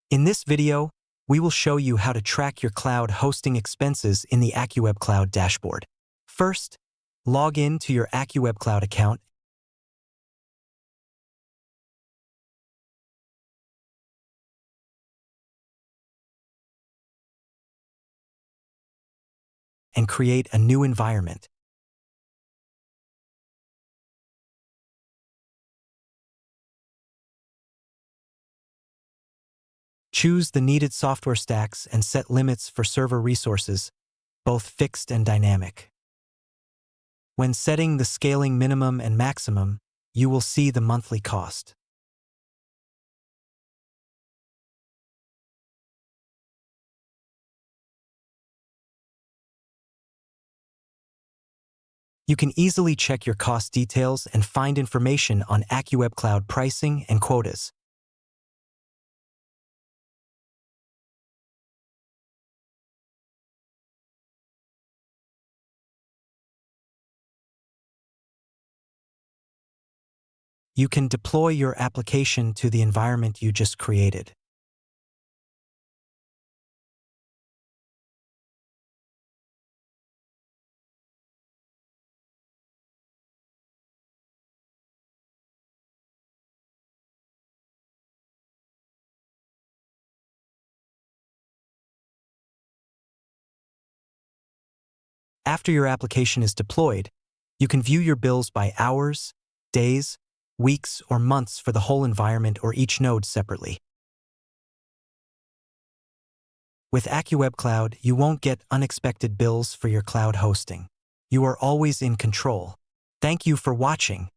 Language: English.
In this video, we will show you how to track your cloud hosting expenses in the AccuWeb.Cloud dashboard. First, log in to your AccuWeb.Cloud account and create a new environment. Choose the needed software stacks and set limits for server resources, both fixed and dynamic. When setting the scaling minimum and maximum, you will see the monthly cost. You can easily check your cost details and find information on AccuWeb.Cloud pricing and quotas. You can deploy your application to the environment you just created. After your application is deployed, you can view your bills by hours, days, weeks, or months for the whole environment or each node separately. With AccuWeb.Cloud, you won't get unexpected bills for your cloud hosting. You are always in control. Thank you for watching.